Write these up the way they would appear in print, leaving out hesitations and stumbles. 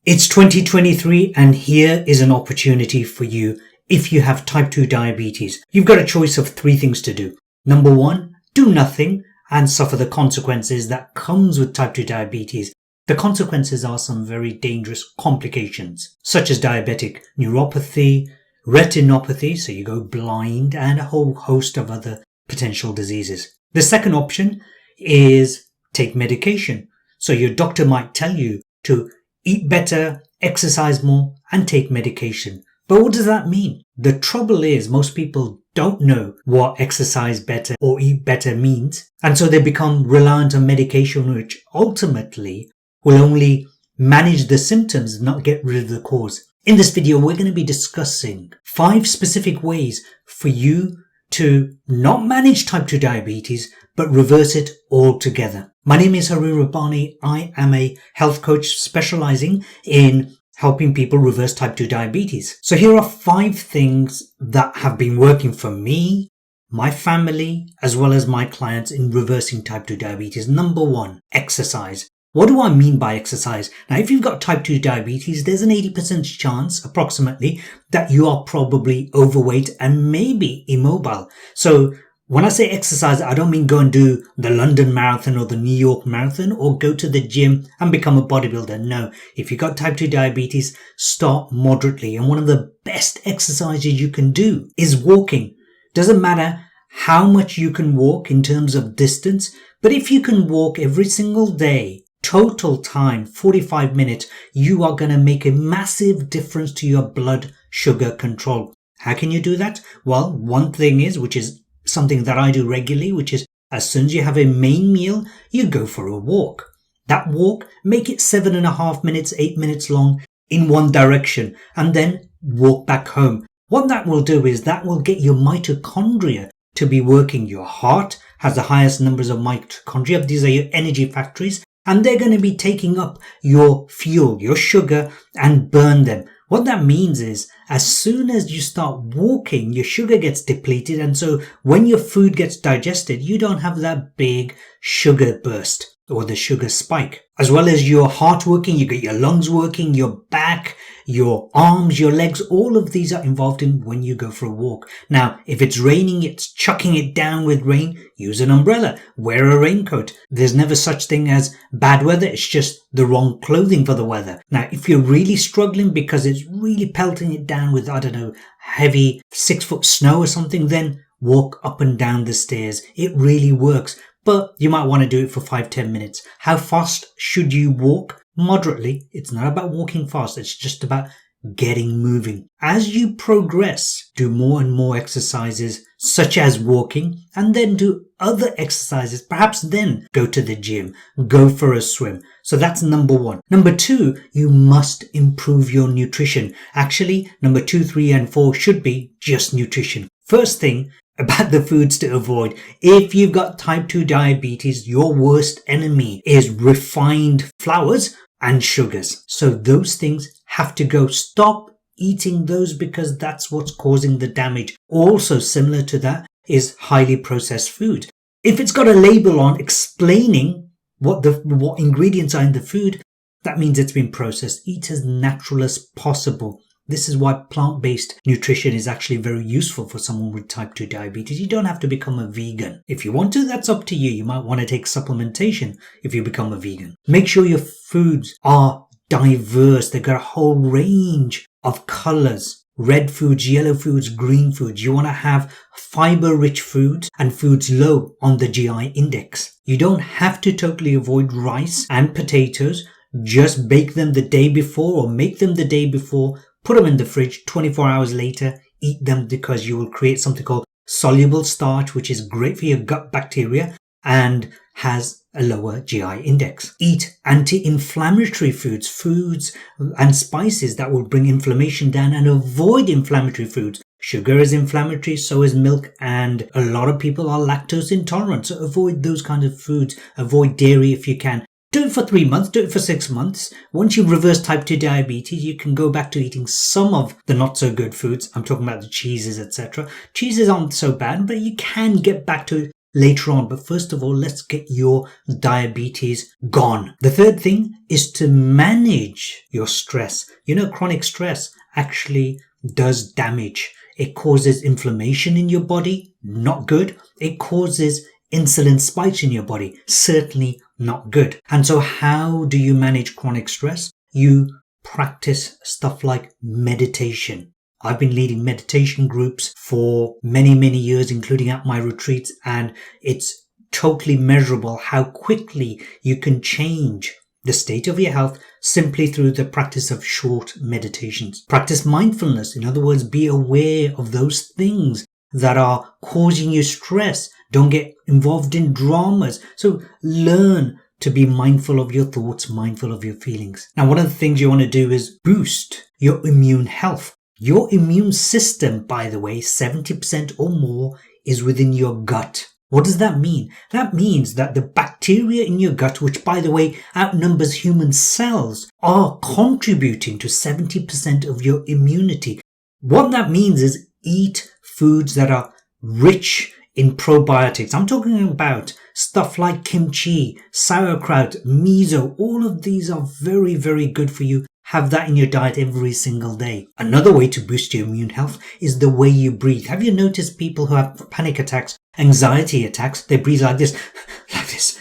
It's 2023 and here is an opportunity for you if you have type 2 diabetes. You've got a choice of three things to do. Number one, do nothing and suffer the consequences that comes with type 2 diabetes. The consequences are some very dangerous complications, such as diabetic neuropathy, retinopathy, so you go blind, and a whole host of other potential diseases. The second option is take medication. So your doctor might tell you to eat better, exercise more, and take medication. But what does that mean? The trouble is most people don't know what exercise better or eat better means. And so they become reliant on medication, which ultimately will only manage the symptoms, not get rid of the cause. In this video, we're going to be discussing 5 specific ways for you to not manage type 2 diabetes, but reverse it altogether. My name is Harun Rabbani. I am a health coach specializing in helping people reverse type 2 diabetes. So here are 5 things that have been working for me, my family, as well as my clients in reversing type 2 diabetes. Number 1, exercise. What do I mean by exercise? Now, if you've got type 2 diabetes, there's an 80% chance, approximately, that you are probably overweight and maybe immobile. So when I say exercise, I don't mean go and do the London Marathon or the New York Marathon or go to the gym and become a bodybuilder. No, if you've got type 2 diabetes, start moderately. And one of the best exercises you can do is walking. Doesn't matter how much you can walk in terms of distance, but if you can walk every single day, total time, 45 minutes, you are going to make a massive difference to your blood sugar control. How can you do that? Well, one thing is, which is something that I do regularly, which is as soon as you have a main meal, you go for a walk. That walk, make it 7.5 minutes, 8 minutes long in one direction, and then walk back home. What that will do is that will get your mitochondria to be working. Your heart has the highest numbers of mitochondria. These are your energy factories. And they're going to be taking up your fuel, your sugar, and burn them. What that means is as soon as you start walking, your sugar gets depleted. And so when your food gets digested, you don't have that big sugar burst or the sugar spike. As well as your heart working, you get your lungs working, your back, your arms, your legs, all of these are involved in when you go for a walk. Now, if it's raining, it's chucking it down with rain, use an umbrella, wear a raincoat. There's never such thing as bad weather, it's just the wrong clothing for the weather. Now, if you're really struggling because it's really pelting it down with, heavy 6-foot snow or something, then walk up and down the stairs. It really works. But you might want to do it for 5-10 minutes. How fast should you walk? Moderately. It's not about walking fast. It's just about getting moving. As you progress, do more and more exercises such as walking, and then do other exercises. Perhaps then go to the gym, go for a swim. So that's number 1. Number 2, you must improve your nutrition. Actually, number 2, 3, and 4 should be just nutrition. First thing, about the foods to avoid. If you've got type 2 diabetes, your worst enemy is refined flours and sugars. So those things have to go. Stop eating those because that's what's causing the damage. Also similar to that is highly processed food. If it's got a label on explaining what ingredients are in the food, that means it's been processed. Eat as natural as possible. This is why plant-based nutrition is actually very useful for someone with type 2 diabetes. You don't have to become a vegan. If you want to, that's up to you. You might want to take supplementation if you become a vegan. Make sure your foods are diverse. They've got a whole range of colors. Red foods, yellow foods, green foods. You want to have fiber-rich foods and foods low on the GI index. You don't have to totally avoid rice and potatoes. Just bake them the day before or make them the day before. Put them in the fridge, 24 hours later, eat them because you will create something called soluble starch, which is great for your gut bacteria and has a lower GI index. Eat anti-inflammatory foods and spices that will bring inflammation down, and avoid inflammatory foods. Sugar is inflammatory, so is milk, and a lot of people are lactose intolerant. So avoid those kind of foods. Avoid dairy if you can. Do it for 3 months, do it for 6 months. Once you reverse type 2 diabetes, you can go back to eating some of the not so good foods. I'm talking about the cheeses, etc. Cheeses aren't so bad, but you can get back to later on. But first of all, let's get your diabetes gone. The third thing is to manage your stress. Chronic stress actually does damage. It causes inflammation in your body, not good. It causes insulin spikes in your body, certainly not good. And so how do you manage chronic stress? You practice stuff like meditation. I've been leading meditation groups for many, many years, including at my retreats, and it's totally measurable how quickly you can change the state of your health simply through the practice of short meditations. Practice mindfulness. In other words, be aware of those things that are causing you stress. Don't get involved in dramas. So learn to be mindful of your thoughts, mindful of your feelings. Now, one of the things you want to do is boost your immune health. Your immune system, by the way, 70% or more is within your gut. What does that mean? That means that the bacteria in your gut, which by the way outnumbers human cells, are contributing to 70% of your immunity. What that means is eat foods that are rich in probiotics. I'm talking about stuff like kimchi, sauerkraut, miso. All of these are very, very good for you. Have that in your diet every single day. Another way to boost your immune health is the way you breathe. Have you noticed people who have panic attacks, anxiety attacks, they breathe like this, like this.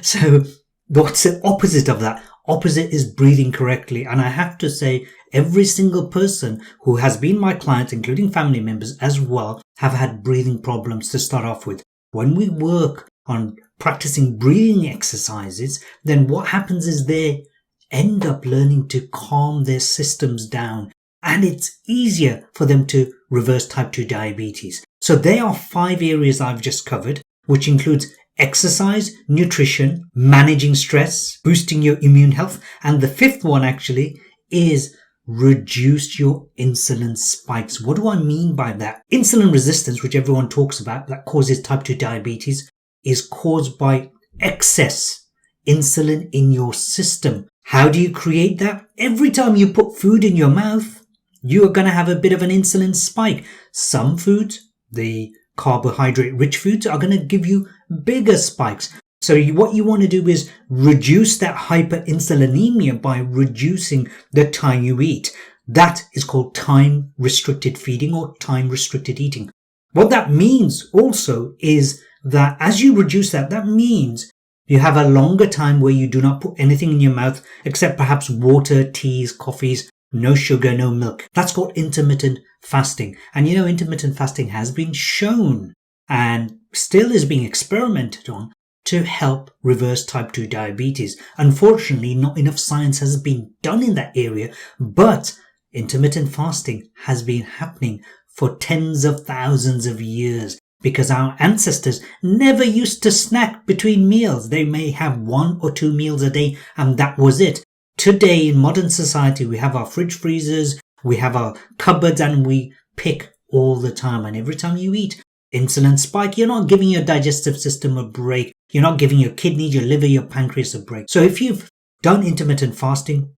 So what's the opposite of that? Opposite is breathing correctly. And I have to say, every single person who has been my client, including family members as well, have had breathing problems to start off with. When we work on practicing breathing exercises, then what happens is they end up learning to calm their systems down, and it's easier for them to reverse type 2 diabetes. So there are 5 areas I've just covered, which includes exercise, nutrition, managing stress, boosting your immune health, and the 5th one actually is reduce your insulin spikes. What do I mean by that? Insulin resistance, which everyone talks about, that causes type 2 diabetes, is caused by excess insulin in your system. How do you create that? Every time you put food in your mouth, you are going to have a bit of an insulin spike. Some foods, the carbohydrate-rich foods, are going to give you bigger spikes. So what you want to do is reduce that hyperinsulinemia by reducing the time you eat. That is called time-restricted feeding or time-restricted eating. What that means also is that as you reduce that, that means you have a longer time where you do not put anything in your mouth except perhaps water, teas, coffees, no sugar, no milk. That's called intermittent fasting. And intermittent fasting has been shown and still is being experimented on to help reverse type 2 diabetes. Unfortunately, not enough science has been done in that area, but intermittent fasting has been happening for tens of thousands of years. Because our ancestors never used to snack between meals. They may have 1 or 2 meals a day, and that was it. Today, in modern society, we have our fridge freezers, we have our cupboards, and we pick all the time. And every time you eat, insulin spike, you're not giving your digestive system a break. You're not giving your kidneys, your liver, your pancreas a break. So if you've done intermittent fasting,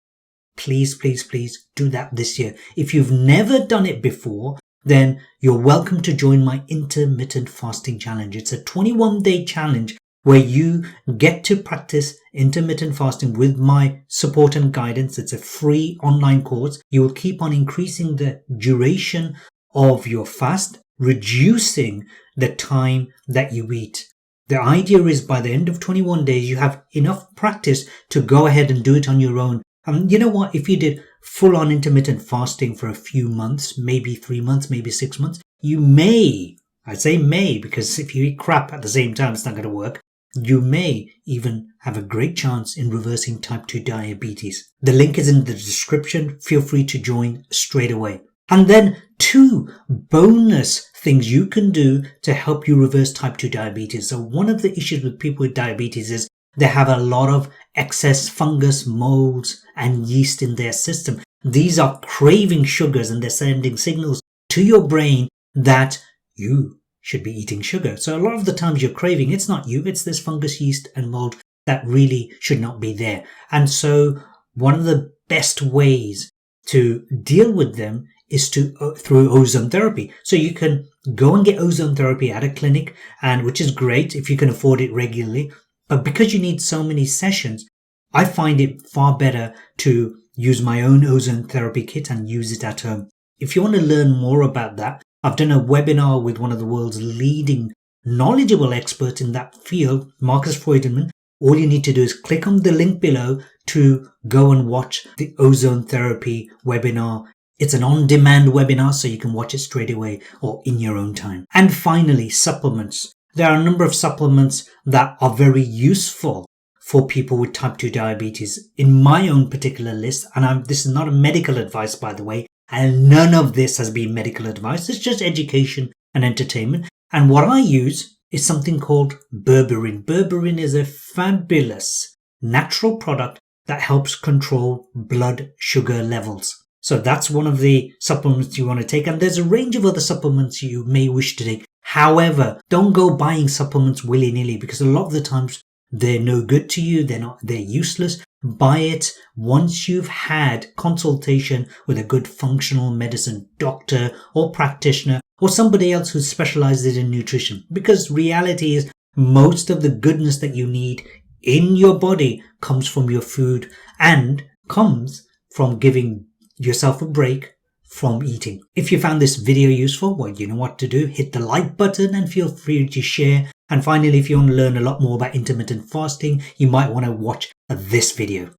please, please, please do that this year. If you've never done it before, then you're welcome to join my intermittent fasting challenge. It's a 21-day challenge where you get to practice intermittent fasting with my support and guidance. It's a free online course. You will keep on increasing the duration of your fast, reducing the time that you eat. The idea is by the end of 21 days, you have enough practice to go ahead and do it on your own. You know what? If you did full-on intermittent fasting for a few months, maybe 3 months, maybe 6 months, you may, I say may, because if you eat crap at the same time, it's not going to work. You may even have a great chance in reversing type 2 diabetes. The link is in the description. Feel free to join straight away. And then 2 bonus things you can do to help you reverse type 2 diabetes. So one of the issues with people with diabetes is they have a lot of excess fungus, molds, and yeast in their system. These are craving sugars, and they're sending signals to your brain that you should be eating sugar. So a lot of the times you're craving, it's not you, it's this fungus, yeast, and mold that really should not be there. And so one of the best ways to deal with them is through ozone therapy. So you can go and get ozone therapy at a clinic, and which is great if you can afford it regularly. But because you need so many sessions, I find it far better to use my own ozone therapy kit and use it at home. If you want to learn more about that, I've done a webinar with one of the world's leading knowledgeable experts in that field, Marcus Freudenman. All you need to do is click on the link below to go and watch the ozone therapy webinar. It's an on-demand webinar, so you can watch it straight away or in your own time. And finally, supplements. There are a number of supplements that are very useful for people with type 2 diabetes. In my own particular list, and this is not a medical advice, by the way, and none of this has been medical advice. It's just education and entertainment. And what I use is something called berberine. Berberine is a fabulous natural product that helps control blood sugar levels. So that's one of the supplements you want to take. And there's a range of other supplements you may wish to take. However, don't go buying supplements willy-nilly, because a lot of the times they're no good to you. They're useless. Buy it once you've had consultation with a good functional medicine doctor or practitioner or somebody else who specializes in nutrition. Because reality is most of the goodness that you need in your body comes from your food and comes from giving yourself a break from eating. If you found this video useful, well, you know what to do. Hit the like button and feel free to share. And finally, if you want to learn a lot more about intermittent fasting, you might want to watch this video.